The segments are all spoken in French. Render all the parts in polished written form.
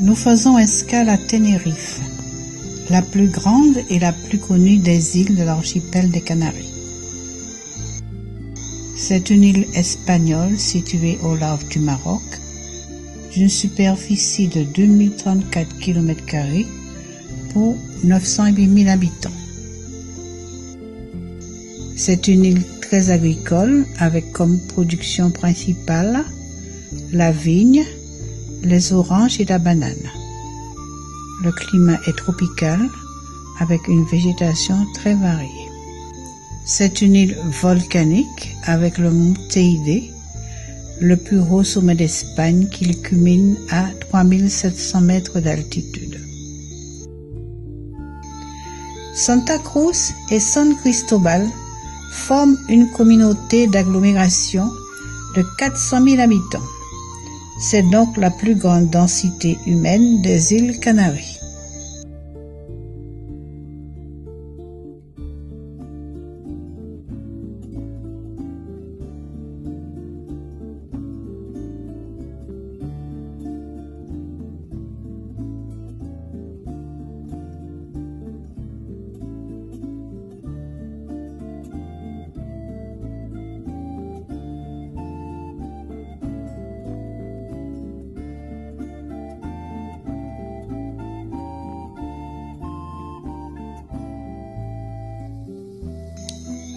Nous faisons escale à Tenerife, la plus grande et la plus connue des îles de l'archipel des Canaries. C'est une île espagnole située au large du Maroc, d'une superficie de 2034 km² pour 908 000 habitants. C'est une île très agricole avec comme production principale la vigne, les oranges et la banane. Le climat est tropical avec une végétation très variée. C'est une île volcanique avec le mont Teide, le plus haut sommet d'Espagne qui culmine à 3700 mètres d'altitude. Santa Cruz et San Cristobal forment une communauté d'agglomération de 400 000 habitants. C'est donc la plus grande densité humaine des îles Canaries.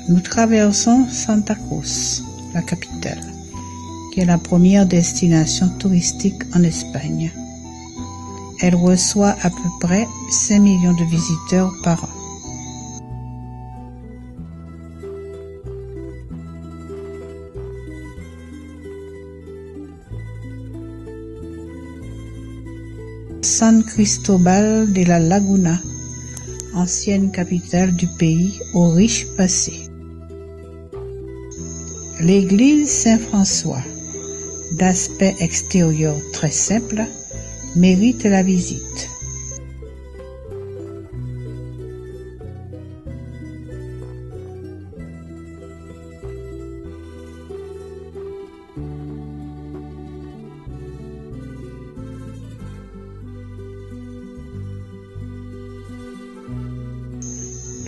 Nous traversons Santa Cruz, la capitale, qui est la première destination touristique en Espagne. Elle reçoit à peu près 5 millions de visiteurs par an. San Cristobal de la Laguna, ancienne capitale du pays au riche passé. L'église Saint-François, d'aspect extérieur très simple, mérite la visite.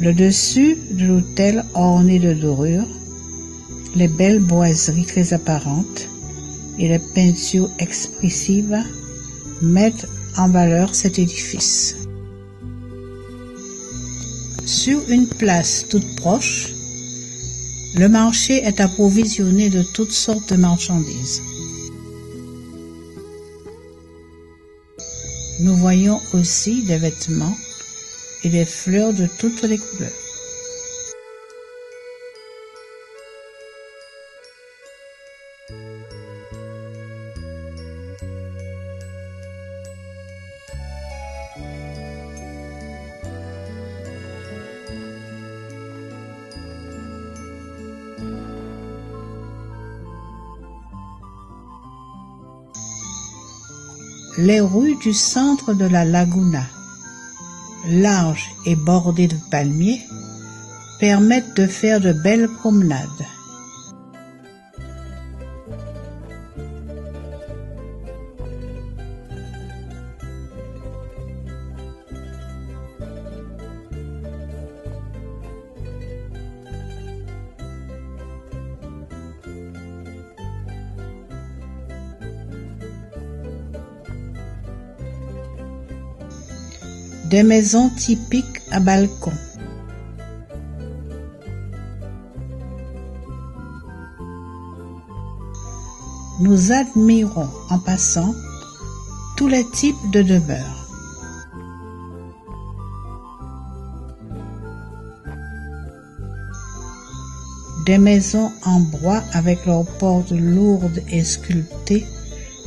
Le dessus de l'autel orné de dorures, les belles boiseries très apparentes et les peintures expressives mettent en valeur cet édifice. Sur une place toute proche, le marché est approvisionné de toutes sortes de marchandises. Nous voyons aussi des vêtements et des fleurs de toutes les couleurs. Les rues du centre de la laguna, larges et bordées de palmiers, permettent de faire de belles promenades. Des maisons typiques à balcon. Nous admirons en passant tous les types de demeures. Des maisons en bois avec leurs portes lourdes et sculptées,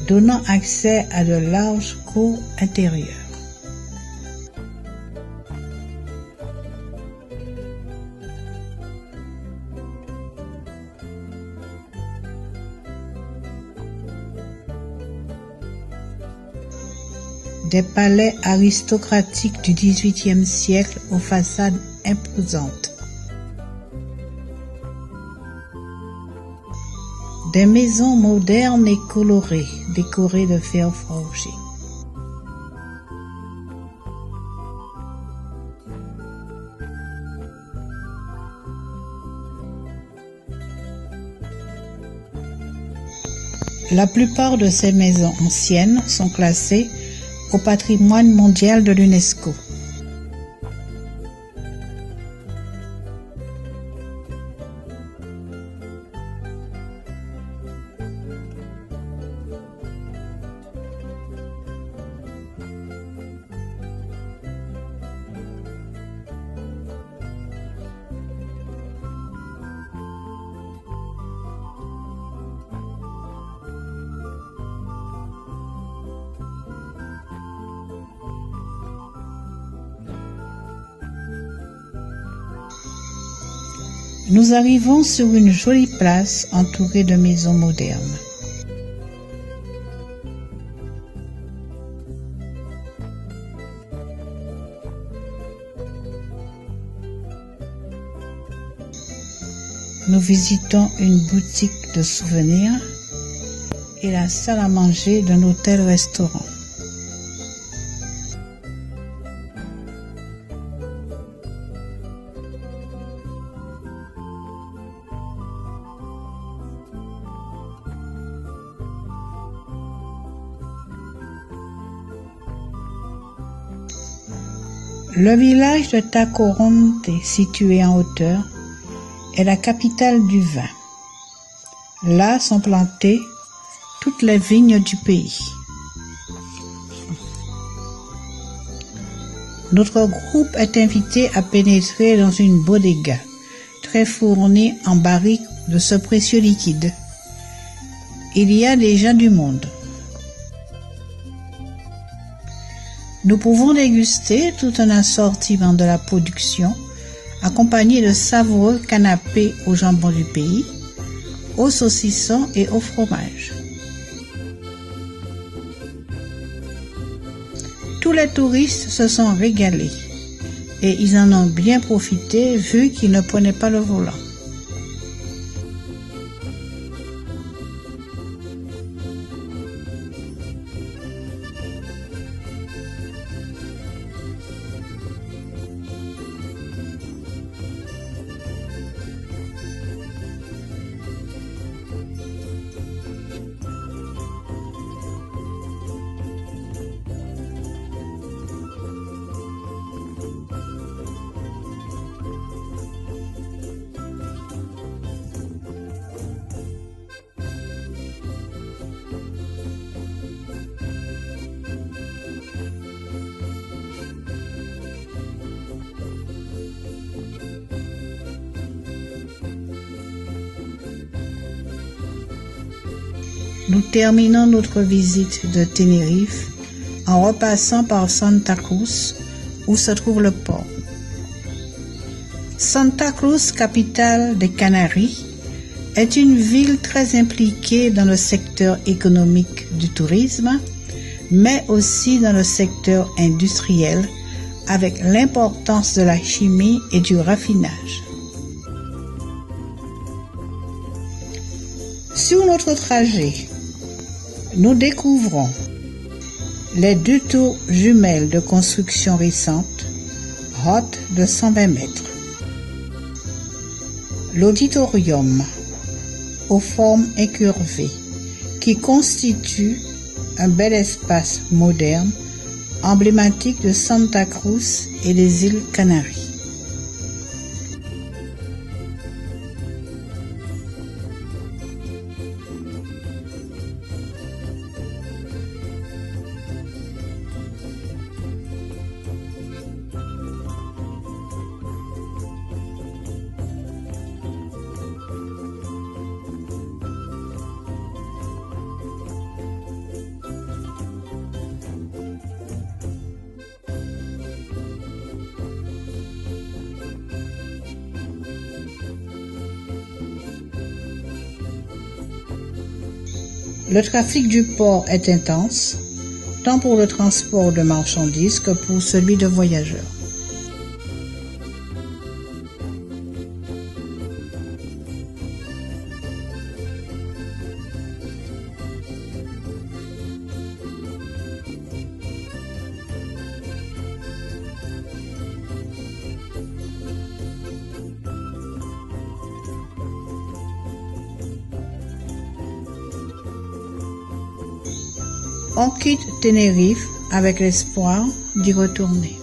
donnant accès à de larges cours intérieures. Des palais aristocratiques du XVIIIe siècle aux façades imposantes. Des maisons modernes et colorées, décorées de fer forgé. La plupart de ces maisons anciennes sont classées au patrimoine mondial de l'UNESCO. Nous arrivons sur une jolie place entourée de maisons modernes. Nous visitons une boutique de souvenirs et la salle à manger d'un hôtel-restaurant. Le village de Tacoronte, situé en hauteur, est la capitale du vin. Là sont plantées toutes les vignes du pays. Notre groupe est invité à pénétrer dans une bodega très fournie en barriques de ce précieux liquide. Il y a des gens du monde. Nous pouvons déguster tout un assortiment de la production, accompagné de savoureux canapés au jambon du pays, au saucisson et au fromage. Tous les touristes se sont régalés et ils en ont bien profité vu qu'ils ne prenaient pas le volant. Nous terminons notre visite de Tenerife en repassant par Santa Cruz, où se trouve le port. Santa Cruz, capitale des Canaries, est une ville très impliquée dans le secteur économique du tourisme, mais aussi dans le secteur industriel, avec l'importance de la chimie et du raffinage. Sur notre trajet, nous découvrons les 2 tours jumelles de construction récente, hautes de 120 mètres. L'auditorium, aux formes incurvées, qui constitue un bel espace moderne, emblématique de Santa Cruz et des îles Canaries. Le trafic du port est intense, tant pour le transport de marchandises que pour celui de voyageurs. On quitte Tenerife avec l'espoir d'y retourner.